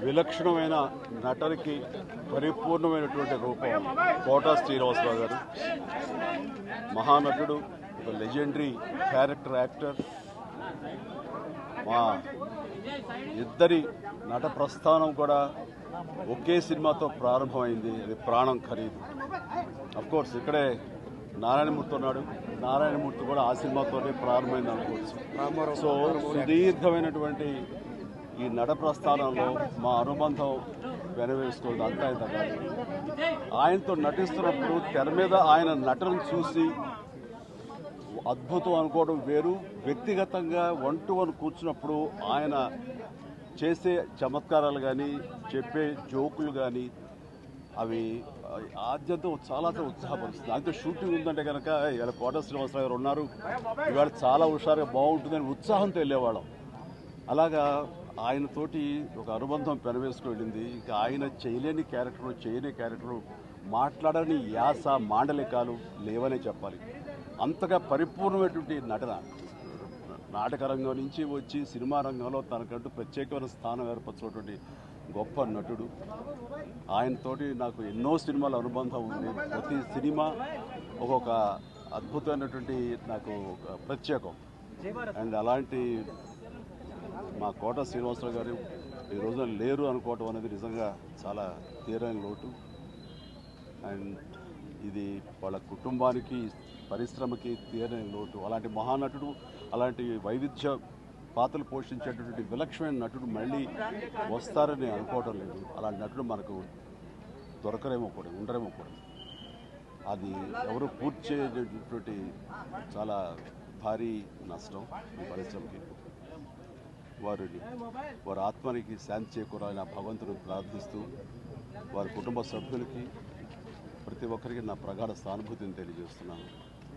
విలక్షణమైన నటనకి పరిపూర్ణమైనటువంటి రూపం కోటా శ్రీనివాసరావు గారు. మహానటుడు, ఒక లెజెండరీ క్యారెక్టర్ యాక్టర్. మా ఇద్దరి నట ప్రస్థానం కూడా ఒకే సినిమాతో ప్రారంభమైంది. అది ప్రాణం ఖరీదు. అఫ్కోర్స్ ఇక్కడే నారాయణమూర్తి ఉన్నాడు. నారాయణమూర్తి కూడా ఆ సినిమాతోనే ప్రారంభమైంది అనుకోవచ్చు. సో సుదీర్ఘమైనటువంటి ఈ నట ప్రస్థానంలో మా అనుబంధం వెనవేసుకోవద్దు, అంతా ఇంత కాదు. ఆయనతో నటిస్తున్నప్పుడు తెర మీద ఆయన నటనను చూసి అద్భుతం అనుకోవడం వేరు. వ్యక్తిగతంగా 1-to-1 కూర్చున్నప్పుడు ఆయన చేసే చమత్కారాలు కానీ, చెప్పే జోకులు కానీ అవి ఆద్యంతో చాలా ఉత్సాహపరుస్తుంది. అయితే షూటింగ్ ఉందంటే కనుక ఇలా కోట శ్రీనివాసరావు గారు ఉన్నారు, ఇవాళ చాలా హుషారుగా బాగుంటుందని ఉత్సాహంతో వెళ్ళేవాళ్ళం. అలాగా ఆయనతోటి ఒక అనుబంధం పెనవేసుకు వెళ్ళింది. ఇంకా ఆయన చేయలేని క్యారెక్టరు, చేయని క్యారెక్టరు, మాట్లాడని యాస, మాండలికాలు లేవనే చెప్పాలి. అంతగా పరిపూర్ణమైనటువంటి నటన. నాటక రంగం నుంచి వచ్చి సినిమా రంగంలో తనకంటూ ప్రత్యేకమైన స్థానం ఏర్పరచినటువంటి గొప్ప నటుడు. ఆయనతోటి నాకు ఎన్నో సినిమాల అనుబంధం ఉంది. ప్రతి సినిమా ఒక్కొక్క అద్భుతమైనటువంటి నాకు ఒక ప్రత్యేకం. అండ్ అలాంటి మా కోట శ్రీనివాసరావు గారు ఈ రోజున లేరు అనుకోవటం అనేది నిజంగా చాలా తీరని లోటు. అండ్ ఇది వాళ్ళ కుటుంబానికి, పరిశ్రమకి తీరని లోటు. అలాంటి మహానటుడు, అలాంటి వైవిధ్య పాత్రలు పోషించేటటువంటి విలక్షణమైన నటుడు మళ్ళీ వస్తారని అనుకోవటం లేదు. అలాంటి నటుడు మనకు దొరకరేమో కూడా, ఉండరేమో కూడా. అది ఎవరు పూర్తి చేయటువంటి చాలా భారీ నష్టం ఈ పరిశ్రమకి. వారి ఆత్మనికి శాంతి చేకూరాలని భగవంతుడు ప్రార్థిస్తూ, వారి కుటుంబ సభ్యులకి, ప్రతి ఒక్కరికి నా ప్రగాఢ సానుభూతిని తెలియజేస్తున్నాను.